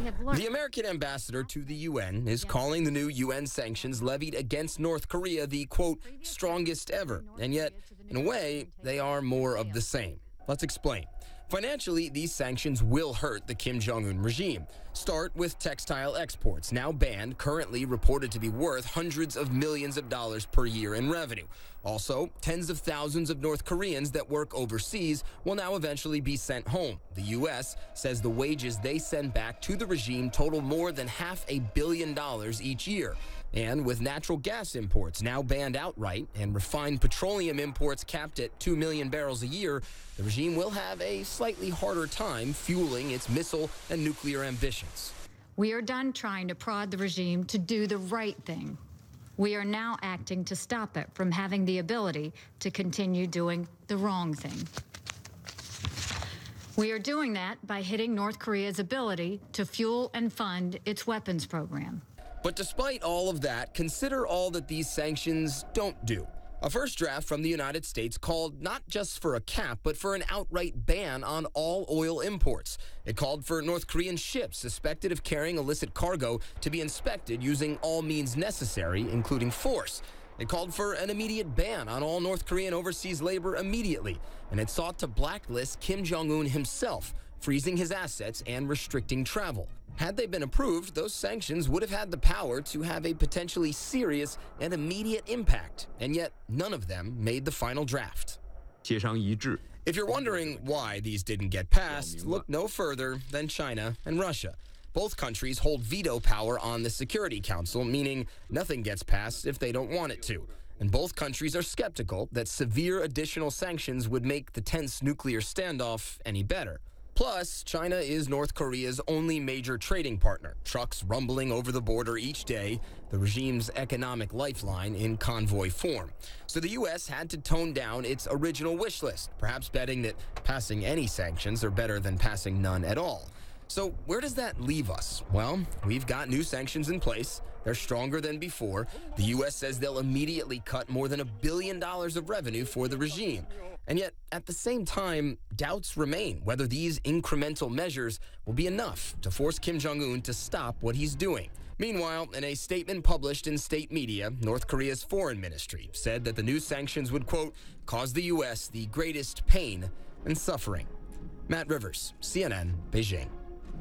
have learned. The American ambassador to the UN is calling the new UN sanctions levied against North Korea the, quote, strongest ever. And yet, in a way, they are more of the same. Let's explain. Financially, these sanctions will hurt the Kim Jong Un regime. Start with textile exports, now banned, currently reported to be worth hundreds of millions of dollars per year in revenue. Also, tens of thousands of North Koreans that work overseas will now eventually be sent home. The U.S. says the wages they send back to the regime total more than $500 million each year. And with natural gas imports now banned outright and refined petroleum imports capped at 2 million barrels a year, the regime will have a slightly harder time fueling its missile and nuclear ambitions. We are done trying to prod the regime to do the right thing. We are now acting to stop it from having the ability to continue doing the wrong thing. We are doing that by hitting North Korea's ability to fuel and fund its weapons program. But despite all of that, consider all that these sanctions don't do. A first draft from the United States called not just for a cap, but for an outright ban on all oil imports. It called for North Korean ships suspected of carrying illicit cargo to be inspected using all means necessary, including force. It called for an immediate ban on all North Korean overseas labor immediately, and it sought to blacklist Kim Jong Un himself, freezing his assets and restricting travel. Had they been approved, those sanctions would have had the power to have a potentially serious and immediate impact, and yet none of them made the final draft. If you're wondering why these didn't get passed, look no further than China and Russia. Both countries hold veto power on the Security Council, meaning nothing gets passed if they don't want it to. And both countries are skeptical that severe additional sanctions would make the tense nuclear standoff any better. Plus, China is North Korea's only major trading partner, trucks rumbling over the border each day, the regime's economic lifeline in convoy form. So the U.S. had to tone down its original wish list, perhaps betting that passing any sanctions are better than passing none at all. So where does that leave us? Well, we've got new sanctions in place. They're stronger than before. The U.S. says they'll immediately cut more than $1 billion of revenue for the regime. And yet, at the same time, doubts remain whether these incremental measures will be enough to force Kim Jong Un to stop what he's doing. Meanwhile, in a statement published in state media, North Korea's foreign ministry said that the new sanctions would, quote, cause the U.S. the greatest pain and suffering. Matt Rivers, CNN, Beijing.